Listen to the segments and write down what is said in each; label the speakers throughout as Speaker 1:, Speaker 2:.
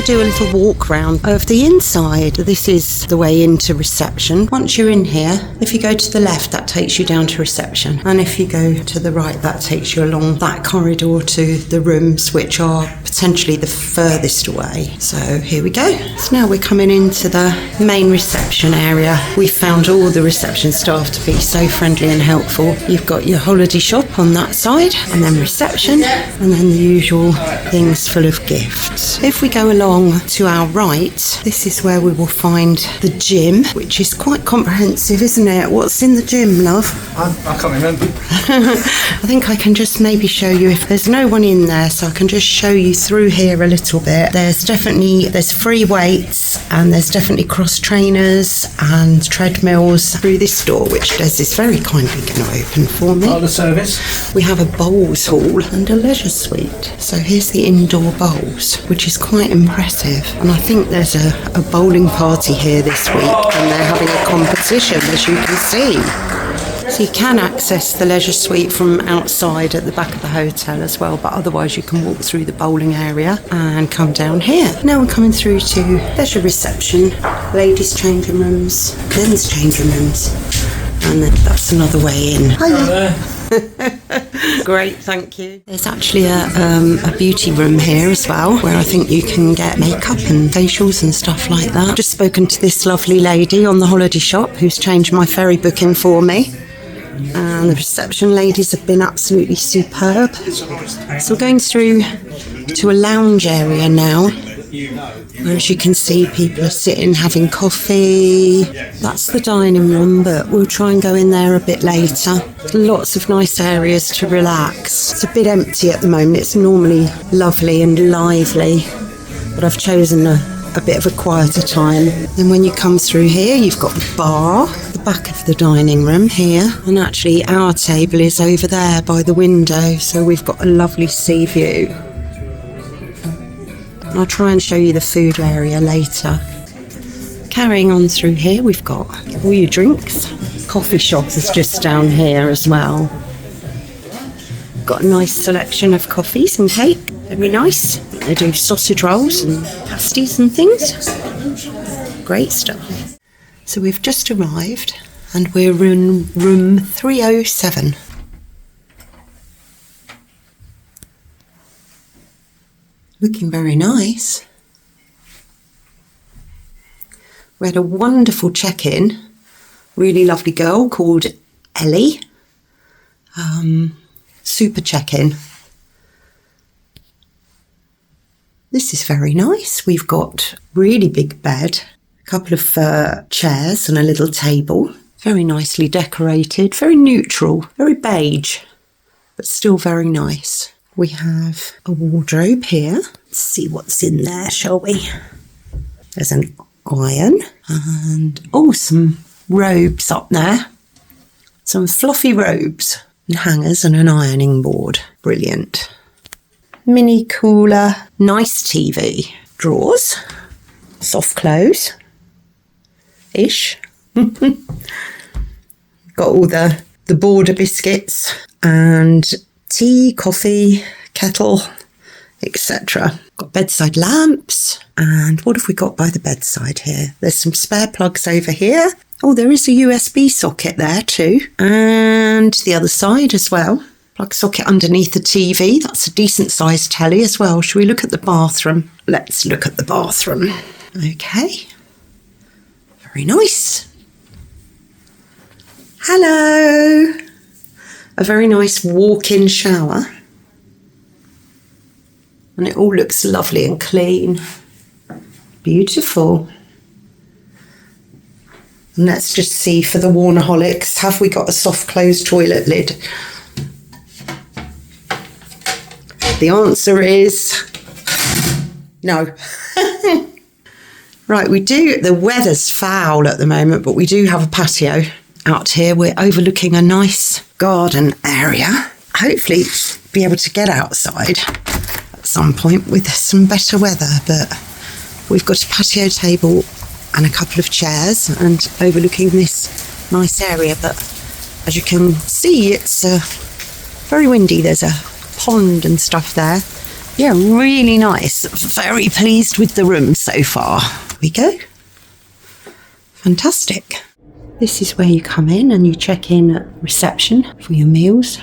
Speaker 1: to do a little walk round of the inside. This is the way into reception. Once you're in here, if you go to the left, that takes you down to reception. And if you go to the right, that takes you along that corridor to the rooms, which are potentially the furthest away. So here we go. So now we're coming into the main reception area. We found all the reception staff to be so friendly and helpful. You've got your holiday shop on that side, and then reception, and then the usual things full of gifts. If we go along to our right, this is where we will find the gym, which is quite comprehensive, isn't it? What's in the gym, love?
Speaker 2: I can't remember.
Speaker 1: I think I can just maybe show you, if there's no one in there, so I can just show you through here a little bit. There's free weights, and there's definitely cross trainers and treadmills through this door, which Des is very kindly going to open for me.
Speaker 2: The service.
Speaker 1: We have a bowls hall and a leisure suite. So here's the indoor bowls, which is quite impressive. And I think there's a bowling party here this week, and they're having a competition, as you can see. So you can access the leisure suite from outside at the back of the hotel as well, but otherwise you can walk through the bowling area and come down here. Now we're coming through to leisure reception, ladies' changing rooms, men's changing rooms, and then that's another way in. Hiya. Great, thank you. There's actually a beauty room here as well, where I think you can get makeup and facials and stuff like that. Just spoken to this lovely lady on the holiday shop who's changed my ferry booking for me. And the reception ladies have been absolutely superb. So we're going through to a lounge area now, where, as you can see, people are sitting having coffee. That's the dining room, but we'll try and go in there a bit later. Lots of nice areas to relax. It's a bit empty at the moment. It's normally lovely and lively, but I've chosen a bit of a quieter time. Then when you come through here, you've got the bar, the back of the dining room here, and actually our table is over there by the window, so we've got a lovely sea view. And I'll try and show you the food area later. Carrying on through here, we've got all your drinks. Coffee shop is just down here as well. Got a nice selection of coffees and cake. Very nice. They do sausage rolls and pasties and things. Great stuff. So we've just arrived and we're in room 307. Looking very nice. We had a wonderful check-in. Really lovely girl called Ellie. Super check-in. This is very nice. We've got really big bed, a couple of chairs and a little table. Very nicely decorated, very neutral, very beige, but still very nice. We have a wardrobe here. Let's see what's in there, shall we? There's an iron and some robes up there. Some fluffy robes and hangers and an ironing board. Brilliant. Mini cooler, nice TV, drawers, soft clothes ish. Got all the border biscuits and tea, coffee, kettle, etc. Got bedside lamps, and what have we got by the bedside here? There's some spare plugs over here. Oh, there is a USB socket there too, and the other side as well. Plug socket underneath the TV. That's a decent sized telly as well. Shall we look at the bathroom? Let's look at the bathroom. Okay. Very nice. Hello. A very nice walk-in shower. And it all looks lovely and clean. Beautiful. And let's just see for the Warnaholics, have we got a soft close toilet lid? The answer is no. Right, we do. The weather's foul at the moment, but we do have a patio out here. We're overlooking a nice garden area. Hopefully be able to get outside at some point with some better weather, but we've got a patio table and a couple of chairs and overlooking this nice area. But as you can see, it's very windy. There's a pond and stuff there. Yeah, really nice. Very pleased with the room so far. Here we go. Fantastic. This is where you come in and you check in at reception for your meals.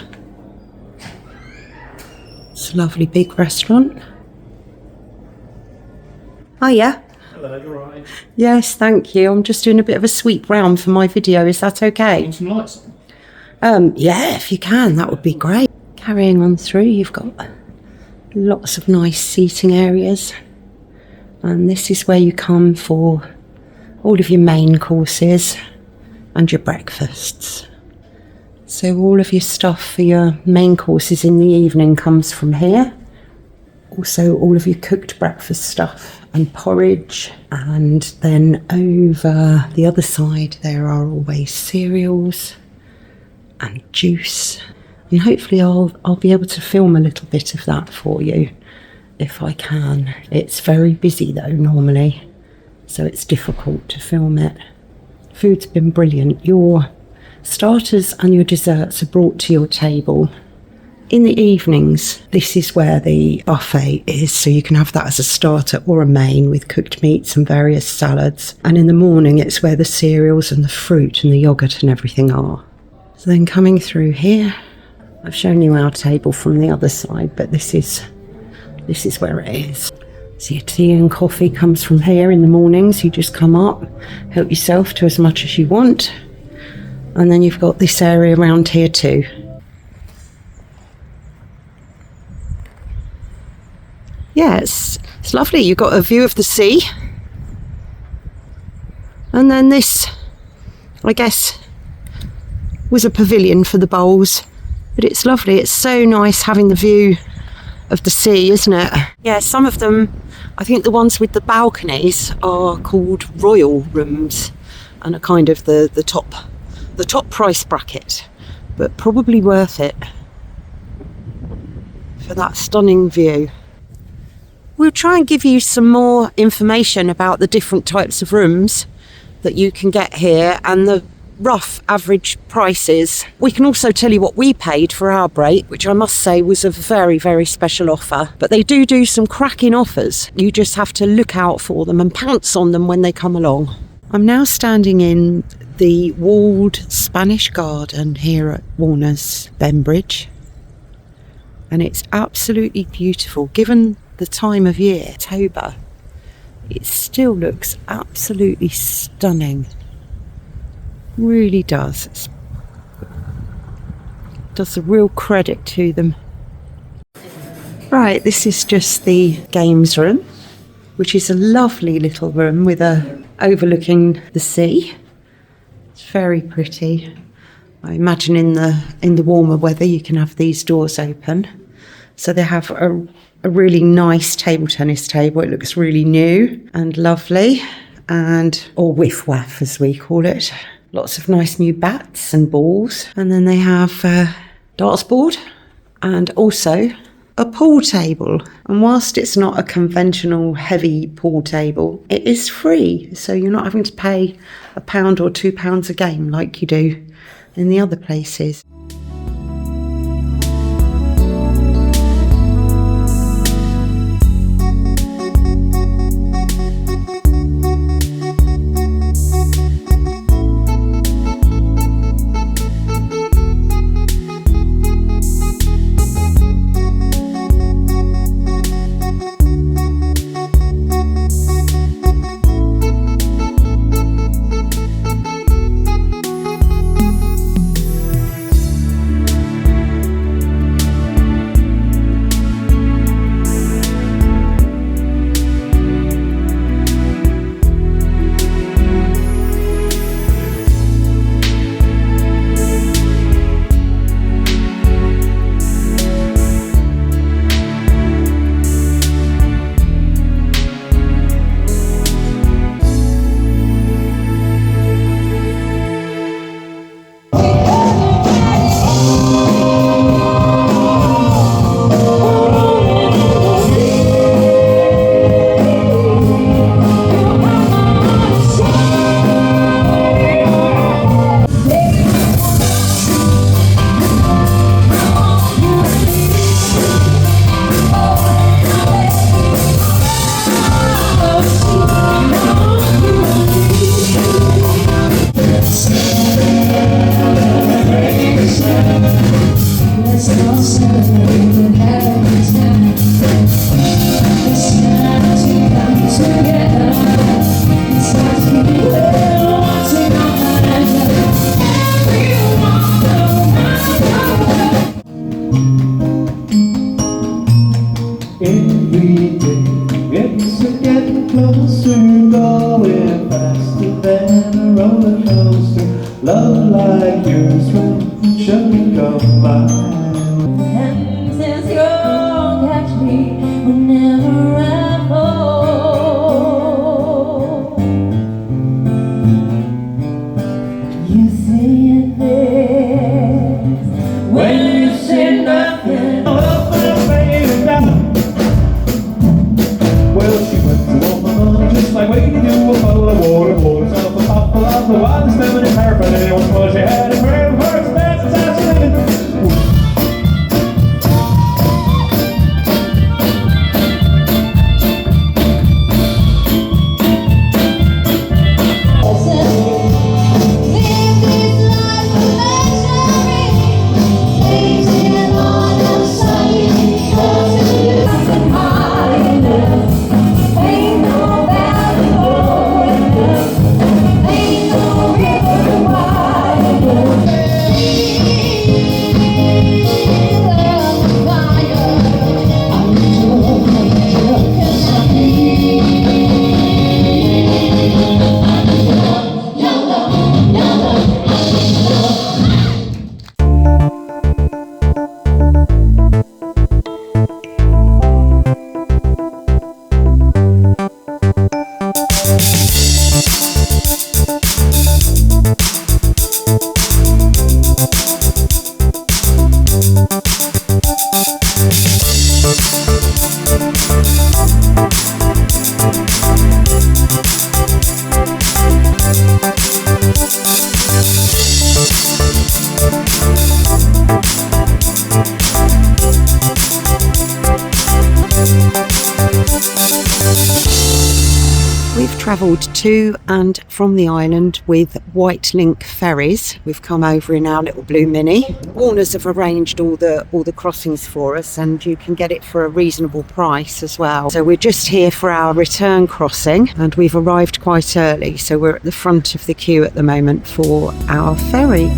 Speaker 1: It's a lovely big restaurant. Oh yeah.
Speaker 2: Hello, you're right.
Speaker 1: Yes, thank you. I'm just doing a bit of a sweep round for my video. Is that okay?
Speaker 2: Want some lights on?
Speaker 1: Yeah, if you can, that would be great. Carrying on through, you've got lots of nice seating areas. And this is where you come for all of your main courses and your breakfasts. So all of your stuff for your main courses in the evening comes from here. Also all of your cooked breakfast stuff and porridge, and then over the other side there are always cereals and juice, and hopefully I'll be able to film a little bit of that for you if I can. It's very busy though normally, so it's difficult to film it. Food's been brilliant. Your starters and your desserts are brought to your table. In the evenings, this is where the buffet is, so you can have that as a starter or a main with cooked meats and various salads. And in the morning, it's where the cereals and the fruit and the yoghurt and everything are. So then coming through here, I've shown you our table from the other side, but this is where it is. So your tea and coffee comes from here in the mornings. You just come up, help yourself to as much as you want. And then you've got this area around here too. Yeah, it's lovely. You've got a view of the sea. And then this, I guess, was a pavilion for the bowls. But it's lovely. It's so nice having the view of the sea, isn't it? Yeah, some of them, I think the ones with the balconies are called royal rooms and are kind of the top price bracket, but probably worth it for that stunning view. We'll try and give you some more information about the different types of rooms that you can get here and the rough average prices. We can also tell you what we paid for our break, which I must say was a very, very special offer. But they do some cracking offers. You just have to look out for them and pounce on them when they come along. I'm now standing in the walled Spanish garden here at Warner's Bembridge. And it's absolutely beautiful. Given the time of year, October, it still looks absolutely stunning. Really does. Does a real credit to them. Right, this is just the games room, which is a lovely little room with overlooking the sea. It's very pretty. I imagine in the warmer weather you can have these doors open. So they have a really nice table tennis table. It looks really new and lovely, or whiff waff as we call it. Lots of nice new bats and balls. And then they have a darts board and also a pool table. And whilst it's not a conventional heavy pool table, it is free. So you're not having to pay £1 or £2 a game like you do in the other places.
Speaker 3: than a roller coaster. Love like yours shouldn't come by. And since you'll catch me whenever I fall, you say it best when you say nothing. Well, she went to woman just like way to do a bottle of water, poured herself a bottle of the wildest feminine hair, but anyone was she had a prayer of hers, that's how she lived.
Speaker 1: Travelled to and from the island with Wight Link ferries. We've come over in our little blue Mini. Warners have arranged all the crossings for us, and you can get it for a reasonable price as well. So we're just here for our return crossing, and we've arrived quite early, so we're at the front of the queue at the moment for our ferry.